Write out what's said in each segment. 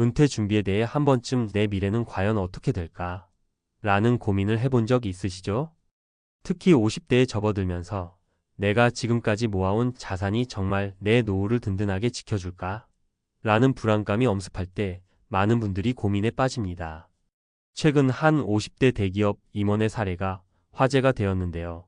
은퇴 준비에 대해 한 번쯤 내 미래는 과연 어떻게 될까? 라는 고민을 해본 적 있으시죠? 특히 50대에 접어들면서 내가 지금까지 모아온 자산이 정말 내 노후를 든든하게 지켜줄까? 라는 불안감이 엄습할 때 많은 분들이 고민에 빠집니다. 최근 한 50대 대기업 임원의 사례가 화제가 되었는데요.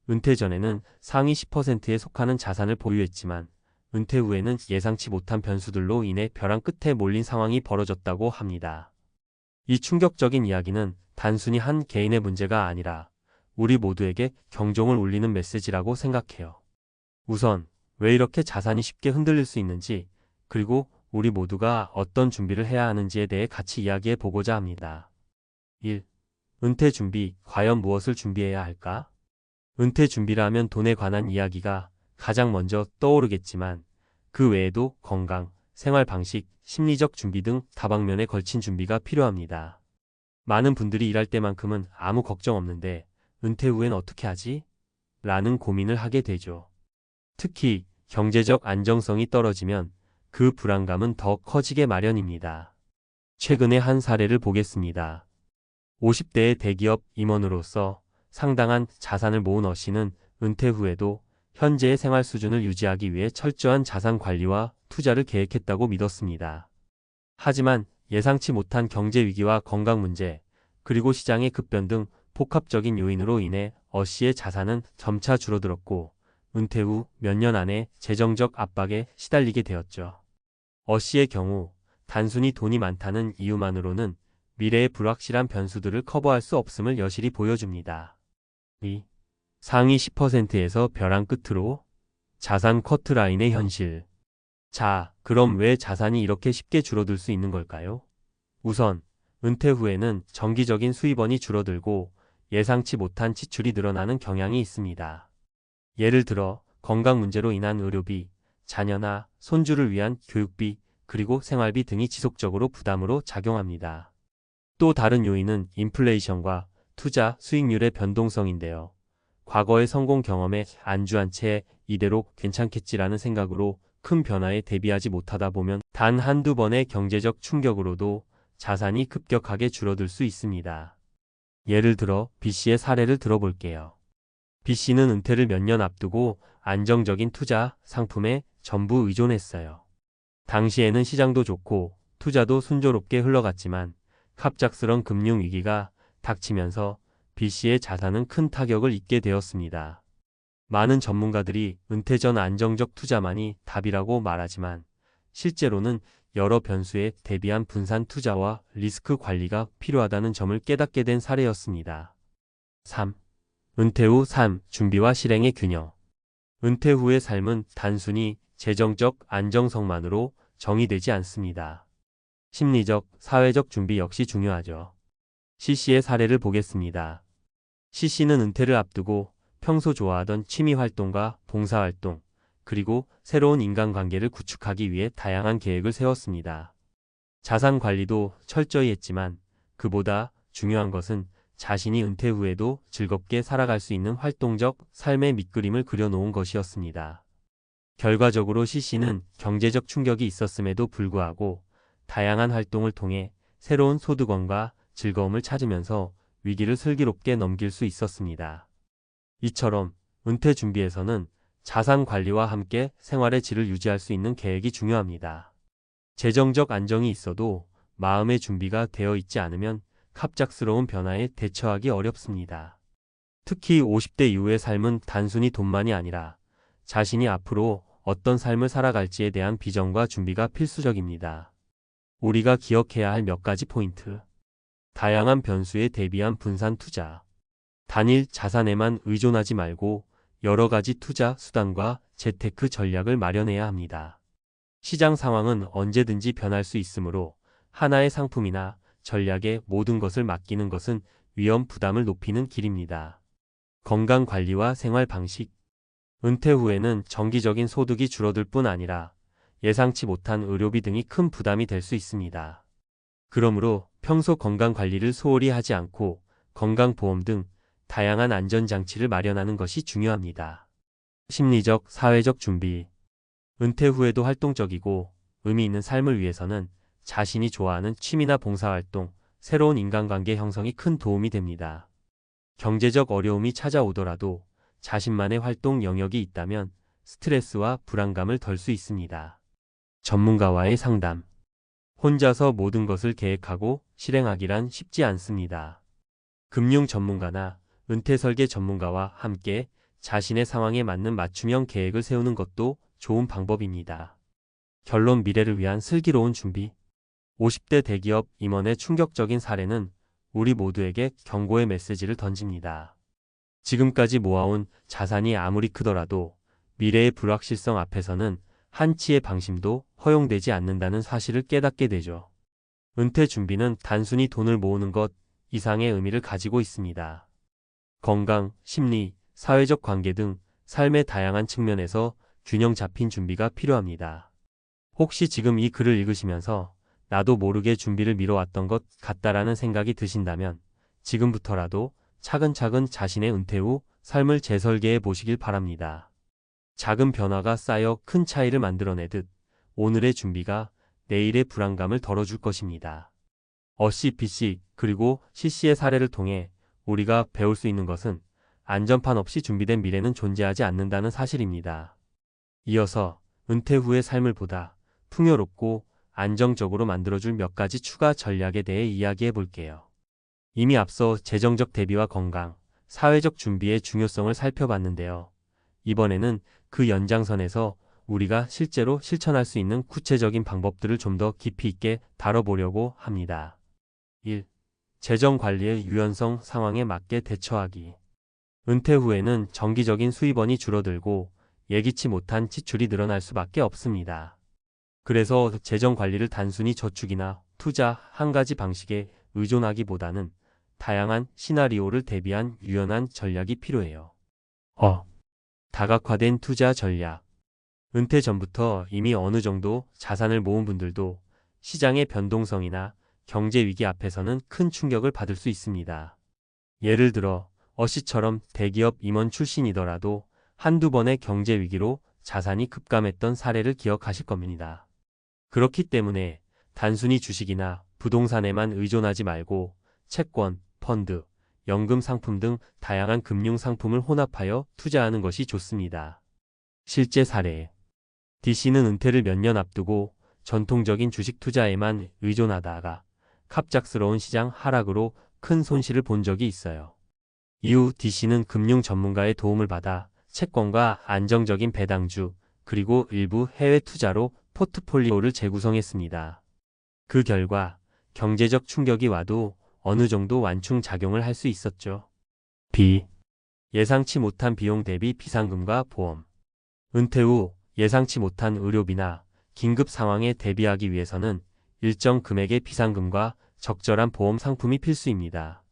은퇴 전에는 상위 10%에 속하는 자산을 보유했지만 은퇴 후에는 예상치 못한 변수들로 인해 벼랑 끝에 몰린 상황이 벌어졌다고 합니다. 이 충격적인 이야기는 단순히 한 개인의 문제가 아니라 우리 모두에게 경종을 울리는 메시지라고 생각해요. 우선 왜 이렇게 자산이 쉽게 흔들릴 수 있는지, 그리고 우리 모두가 어떤 준비를 해야 하는지에 대해 같이 이야기해 보고자 합니다. 1. 은퇴 준비, 과연 무엇을 준비해야 할까? 은퇴 준비라 하면 돈에 관한 이야기가 가장 먼저 떠오르겠지만 그 외에도 건강, 생활 방식, 심리적 준비 등 다방면에 걸친 준비가 필요합니다. 많은 분들이 일할 때만큼은 아무 걱정 없는데 은퇴 후엔 어떻게 하지? 라는 고민을 하게 되죠. 특히 경제적 안정성이 떨어지면 그 불안감은 더 커지게 마련입니다. 최근의 한 사례를 보겠습니다. 50대의 대기업 임원으로서 상당한 자산을 모은 씨는 은퇴 후에도 현재의 생활 수준을 유지하기 위해 철저한 자산 관리와 투자를 계획했다고 믿었습니다. 하지만 예상치 못한 경제 위기와 건강 문제, 그리고 시장의 급변 등 복합적인 요인으로 인해 씨의 자산은 점차 줄어들었고 은퇴 후 몇 년 안에 재정적 압박에 시달리게 되었죠. 씨의 경우 단순히 돈이 많다는 이유만으로는 미래의 불확실한 변수들을 커버할 수 없음을 여실히 보여줍니다. 2. 상위 10%에서 벼랑 끝으로 자산 커트라인의 현실. 자, 그럼 왜 자산이 이렇게 쉽게 줄어들 수 있는 걸까요? 우선 은퇴 후에는 정기적인 수입원이 줄어들고 예상치 못한 지출이 늘어나는 경향이 있습니다. 예를 들어 건강 문제로 인한 의료비, 자녀나 손주를 위한 교육비, 그리고 생활비 등이 지속적으로 부담으로 작용합니다. 또 다른 요인은 인플레이션과 투자 수익률의 변동성인데요. 과거의 성공 경험에 안주한 채 이대로 괜찮겠지라는 생각으로 큰 변화에 대비하지 못하다 보면 단 한두 번의 경제적 충격으로도 자산이 급격하게 줄어들 수 있습니다. 예를 들어 B씨의 사례를 들어볼게요. B씨는 은퇴를 몇 년 앞두고 안정적인 투자 상품에 전부 의존했어요. 당시에는 시장도 좋고 투자도 순조롭게 흘러갔지만 갑작스런 금융위기가 닥치면서 B씨의 자산은 큰 타격을 입게 되었습니다. 많은 전문가들이 은퇴 전 안정적 투자만이 답이라고 말하지만 실제로는 여러 변수에 대비한 분산 투자와 리스크 관리가 필요하다는 점을 깨닫게 된 사례였습니다. 3. 은퇴 후 삶, 준비와 실행의 균형. 은퇴 후의 삶은 단순히 재정적 안정성만으로 정의되지 않습니다. 심리적, 사회적 준비 역시 중요하죠. C씨의 사례를 보겠습니다. C씨는 은퇴를 앞두고 평소 좋아하던 취미 활동과 봉사 활동, 그리고 새로운 인간관계를 구축하기 위해 다양한 계획을 세웠습니다. 자산 관리도 철저히 했지만 그보다 중요한 것은 자신이 은퇴 후에도 즐겁게 살아갈 수 있는 활동적 삶의 밑그림을 그려놓은 것이었습니다. 결과적으로 C씨는 경제적 충격이 있었음에도 불구하고 다양한 활동을 통해 새로운 소득원과 즐거움을 찾으면서 위기를 슬기롭게 넘길 수 있었습니다. 이처럼 은퇴 준비에서는 자산 관리와 함께 생활의 질을 유지할 수 있는 계획이 중요합니다. 재정적 안정이 있어도 마음의 준비가 되어 있지 않으면 갑작스러운 변화에 대처하기 어렵습니다. 특히 50대 이후의 삶은 단순히 돈만이 아니라 자신이 앞으로 어떤 삶을 살아갈지에 대한 비전과 준비가 필수적입니다. 우리가 기억해야 할 몇 가지 포인트. 다양한 변수에 대비한 분산 투자. 단일 자산에만 의존하지 말고 여러 가지 투자 수단과 재테크 전략을 마련해야 합니다. 시장 상황은 언제든지 변할 수 있으므로 하나의 상품이나 전략에 모든 것을 맡기는 것은 위험 부담을 높이는 길입니다. 건강 관리와 생활 방식. 은퇴 후에는 정기적인 소득이 줄어들 뿐 아니라 예상치 못한 의료비 등이 큰 부담이 될 수 있습니다. 그러므로 평소 건강 관리를 소홀히 하지 않고 건강보험 등 다양한 안전장치를 마련하는 것이 중요합니다. 심리적, 사회적 준비. 은퇴 후에도 활동적이고 의미 있는 삶을 위해서는 자신이 좋아하는 취미나 봉사활동, 새로운 인간관계 형성이 큰 도움이 됩니다. 경제적 어려움이 찾아오더라도 자신만의 활동 영역이 있다면 스트레스와 불안감을 덜 수 있습니다. 전문가와의 상담. 혼자서 모든 것을 계획하고 실행하기란 쉽지 않습니다. 금융 전문가나 은퇴 설계 전문가와 함께 자신의 상황에 맞는 맞춤형 계획을 세우는 것도 좋은 방법입니다. 결론 미래를 위한 슬기로운 준비. 50대 대기업 임원의 충격적인 사례는 우리 모두에게 경고의 메시지를 던집니다. 지금까지 모아온 자산이 아무리 크더라도 미래의 불확실성 앞에서는 한치의 방심도 허용되지 않는다는 사실을 깨닫게 되죠. 은퇴 준비는 단순히 돈을 모으는 것 이상의 의미를 가지고 있습니다. 건강, 심리, 사회적 관계 등 삶의 다양한 측면에서 균형 잡힌 준비가 필요합니다. 혹시 지금 이 글을 읽으시면서 나도 모르게 준비를 미뤄왔던 것 같다라는 생각이 드신다면 지금부터라도 차근차근 자신의 은퇴 후 삶을 재설계해 보시길 바랍니다. 작은 변화가 쌓여 큰 차이를 만들어내듯 오늘의 준비가 내일의 불안감을 덜어줄 것입니다. 어CPC 그리고 CC의 사례를 통해 우리가 배울 수 있는 것은 안전판 없이 준비된 미래는 존재하지 않는다는 사실입니다. 이어서 은퇴 후의 삶을 보다 풍요롭고 안정적으로 만들어줄 몇 가지 추가 전략에 대해 이야기해 볼게요. 이미 앞서 재정적 대비와 건강, 사회적 준비의 중요성을 살펴봤는데요. 이번에는 그 연장선에서 우리가 실제로 실천할 수 있는 구체적인 방법들을 좀 더 깊이 있게 다뤄보려고 합니다. 1. 재정 관리의 유연성 상황에 맞게 대처하기. 은퇴 후에는 정기적인 수입원이 줄어들고 예기치 못한 지출이 늘어날 수밖에 없습니다. 그래서 재정 관리를 단순히 저축이나 투자 한 가지 방식에 의존하기보다는 다양한 시나리오를 대비한 유연한 전략이 필요해요. 다각화된 투자 전략. 은퇴 전부터 이미 어느 정도 자산을 모은 분들도 시장의 변동성이나 경제 위기 앞에서는 큰 충격을 받을 수 있습니다. 예를 들어 어시처럼 대기업 임원 출신이더라도 한두 번의 경제 위기로 자산이 급감했던 사례를 기억하실 겁니다. 그렇기 때문에 단순히 주식이나 부동산에만 의존하지 말고 채권, 펀드, 연금 상품 등 다양한 금융 상품을 혼합하여 투자하는 것이 좋습니다. 실제 사례. D씨는 은퇴를 몇 년 앞두고 전통적인 주식 투자에만 의존하다가 갑작스러운 시장 하락으로 큰 손실을 본 적이 있어요. 이후 D씨는 금융 전문가의 도움을 받아 채권과 안정적인 배당주, 그리고 일부 해외 투자로 포트폴리오를 재구성했습니다. 그 결과 경제적 충격이 와도 어느 정도 완충 작용을 할 수 있었죠. B. 예상치 못한 비용 대비 비상금과 보험. 은퇴 후 예상치 못한 의료비나 긴급 상황에 대비하기 위해서는 일정 금액의 비상금과 적절한 보험 상품이 필수입니다.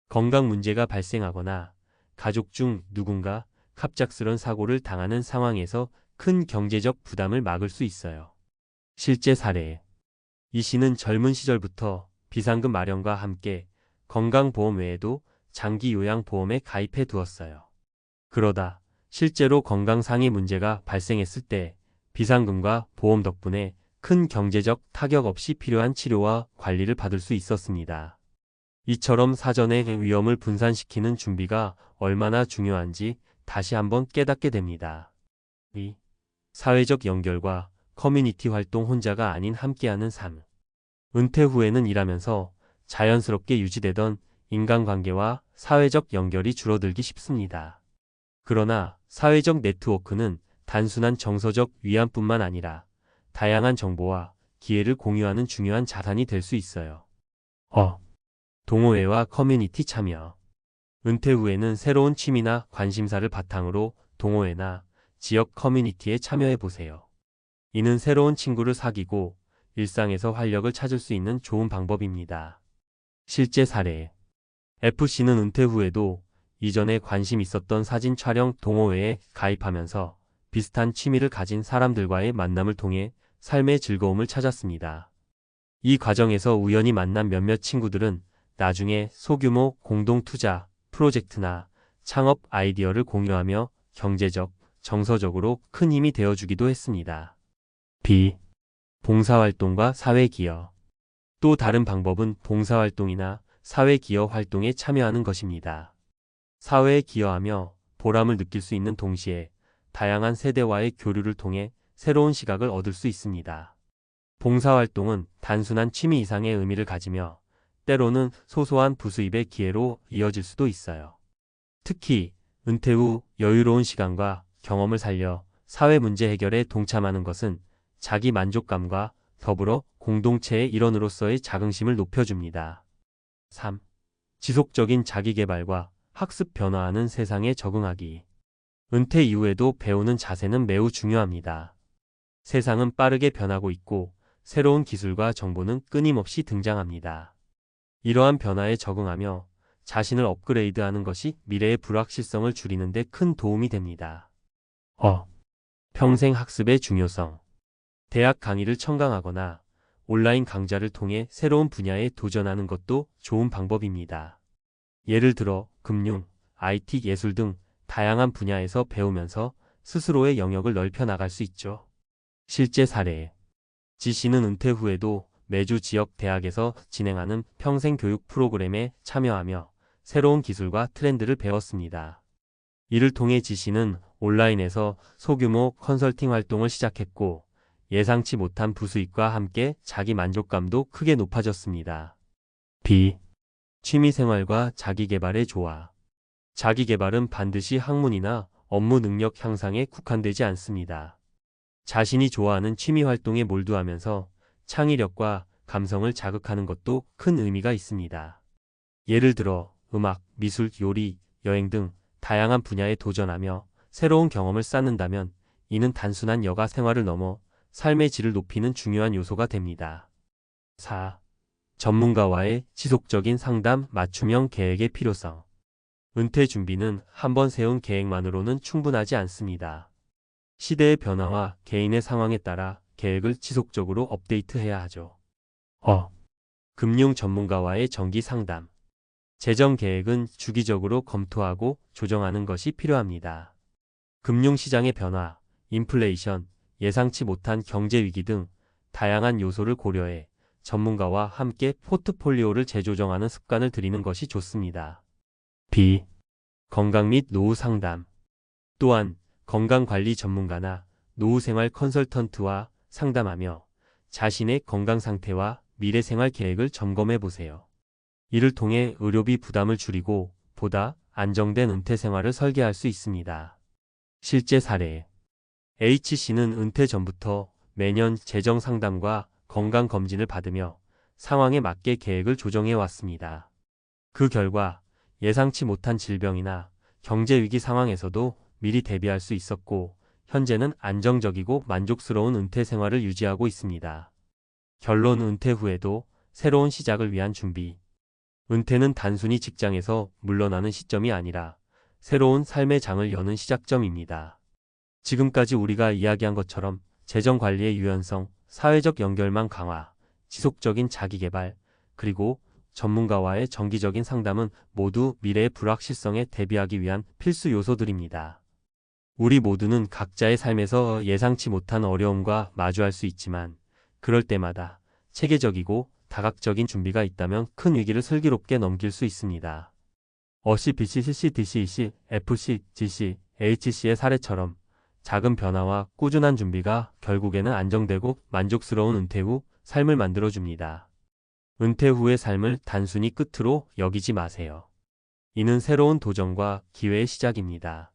건강 문제가 발생하거나 가족 중 누군가 갑작스런 사고를 당하는 상황에서 큰 경제적 부담을 막을 수 있어요. 실제 사례. 이 씨는 젊은 시절부터 비상금 마련과 함께 건강보험 외에도 장기 요양보험에 가입해 두었어요. 그러다 실제로 건강상의 문제가 발생했을 때 비상금과 보험 덕분에 큰 경제적 타격 없이 필요한 치료와 관리를 받을 수 있었습니다. 이처럼 사전에 위험을 분산시키는 준비가 얼마나 중요한지 다시 한번 깨닫게 됩니다. 2. 사회적 연결과 커뮤니티 활동. 혼자가 아닌 함께하는 삶. 은퇴 후에는 일하면서 자연스럽게 유지되던 인간관계와 사회적 연결이 줄어들기 쉽습니다. 그러나 사회적 네트워크는 단순한 정서적 위안뿐만 아니라 다양한 정보와 기회를 공유하는 중요한 자산이 될 수 있어요. 동호회와 커뮤니티 참여. 은퇴 후에는 새로운 취미나 관심사를 바탕으로 동호회나 지역 커뮤니티에 참여해 보세요. 이는 새로운 친구를 사귀고 일상에서 활력을 찾을 수 있는 좋은 방법입니다. 실제 사례. FC는 은퇴 후에도 이전에 관심 있었던 사진 촬영 동호회에 가입하면서 비슷한 취미를 가진 사람들과의 만남을 통해 삶의 즐거움을 찾았습니다. 이 과정에서 우연히 만난 몇몇 친구들은 나중에 소규모 공동 투자, 프로젝트나 창업 아이디어를 공유하며 경제적, 정서적으로 큰 힘이 되어주기도 했습니다. B. 봉사활동과 사회기여. 또 다른 방법은 봉사활동이나 사회기여 활동에 참여하는 것입니다. 사회에 기여하며 보람을 느낄 수 있는 동시에 다양한 세대와의 교류를 통해 새로운 시각을 얻을 수 있습니다. 봉사활동은 단순한 취미 이상의 의미를 가지며 때로는 소소한 부수입의 기회로 이어질 수도 있어요. 특히 은퇴 후 여유로운 시간과 경험을 살려 사회 문제 해결에 동참하는 것은 자기 만족감과 더불어 공동체의 일원으로서의 자긍심을 높여줍니다. 3. 지속적인 자기계발과 학습 변화하는 세상에 적응하기. 은퇴 이후에도 배우는 자세는 매우 중요합니다. 세상은 빠르게 변하고 있고 새로운 기술과 정보는 끊임없이 등장합니다. 이러한 변화에 적응하며 자신을 업그레이드하는 것이 미래의 불확실성을 줄이는 데 큰 도움이 됩니다. 평생 학습의 중요성. 대학 강의를 청강하거나 온라인 강좌를 통해 새로운 분야에 도전하는 것도 좋은 방법입니다. 예를 들어 금융, IT, 예술 등 다양한 분야에서 배우면서 스스로의 영역을 넓혀 나갈 수 있죠. 실제 사례. 지 씨는 은퇴 후에도 매주 지역 대학에서 진행하는 평생 교육 프로그램에 참여하며 새로운 기술과 트렌드를 배웠습니다. 이를 통해 지 씨는 온라인에서 소규모 컨설팅 활동을 시작했고 예상치 못한 부수익과 함께 자기 만족감도 크게 높아졌습니다. B. 취미생활과 자기계발의 조화. 자기계발은 반드시 학문이나 업무 능력 향상에 국한되지 않습니다. 자신이 좋아하는 취미활동에 몰두하면서 창의력과 감성을 자극하는 것도 큰 의미가 있습니다. 예를 들어 음악, 미술, 요리, 여행 등 다양한 분야에 도전하며 새로운 경험을 쌓는다면 이는 단순한 여가 생활을 넘어 삶의 질을 높이는 중요한 요소가 됩니다. 4. 전문가와의 지속적인 상담, 맞춤형 계획의 필요성. 은퇴 준비는 한번 세운 계획만으로는 충분하지 않습니다. 시대의 변화와 개인의 상황에 따라 계획을 지속적으로 업데이트해야 하죠. 금융 전문가와의 정기 상담. 재정 계획은 주기적으로 검토하고 조정하는 것이 필요합니다. 금융시장의 변화, 인플레이션, 예상치 못한 경제 위기 등 다양한 요소를 고려해 전문가와 함께 포트폴리오를 재조정하는 습관을 들이는 것이 좋습니다. B. 건강 및 노후 상담. 또한 건강관리 전문가나 노후생활 컨설턴트와 상담하며 자신의 건강 상태와 미래 생활 계획을 점검해 보세요. 이를 통해 의료비 부담을 줄이고 보다 안정된 은퇴 생활을 설계할 수 있습니다. 실제 사례. H씨는 은퇴 전부터 매년 재정 상담과 건강 검진을 받으며 상황에 맞게 계획을 조정해 왔습니다. 그 결과 예상치 못한 질병이나 경제 위기 상황에서도 미리 대비할 수 있었고 현재는 안정적이고 만족스러운 은퇴 생활을 유지하고 있습니다. 결론. 은퇴 후에도 새로운 시작을 위한 준비. 은퇴는 단순히 직장에서 물러나는 시점이 아니라 새로운 삶의 장을 여는 시작점입니다. 지금까지 우리가 이야기한 것처럼 재정 관리의 유연성, 사회적 연결망 강화, 지속적인 자기계발, 그리고 전문가와의 정기적인 상담은 모두 미래의 불확실성에 대비하기 위한 필수 요소들입니다. 우리 모두는 각자의 삶에서 예상치 못한 어려움과 마주할 수 있지만 그럴 때마다 체계적이고 다각적인 준비가 있다면 큰 위기를 슬기롭게 넘길 수 있습니다. BC, CC, DC, FC, GC, HC의 사례처럼 작은 변화와 꾸준한 준비가 결국에는 안정되고 만족스러운 은퇴 후 삶을 만들어줍니다. 은퇴 후의 삶을 단순히 끝으로 여기지 마세요. 이는 새로운 도전과 기회의 시작입니다.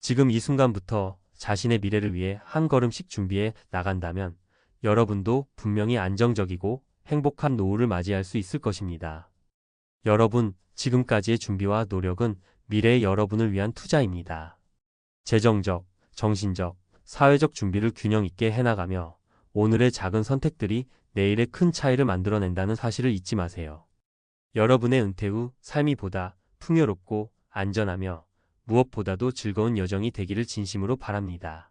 지금 이 순간부터 자신의 미래를 위해 한 걸음씩 준비해 나간다면 여러분도 분명히 안정적이고 행복한 노후를 맞이할 수 있을 것입니다. 여러분, 지금까지의 준비와 노력은 미래의 여러분을 위한 투자입니다. 재정적, 정신적, 사회적 준비를 균형 있게 해나가며 오늘의 작은 선택들이 내일의 큰 차이를 만들어낸다는 사실을 잊지 마세요. 여러분의 은퇴 후 삶이 보다 풍요롭고 안전하며 무엇보다도 즐거운 여정이 되기를 진심으로 바랍니다.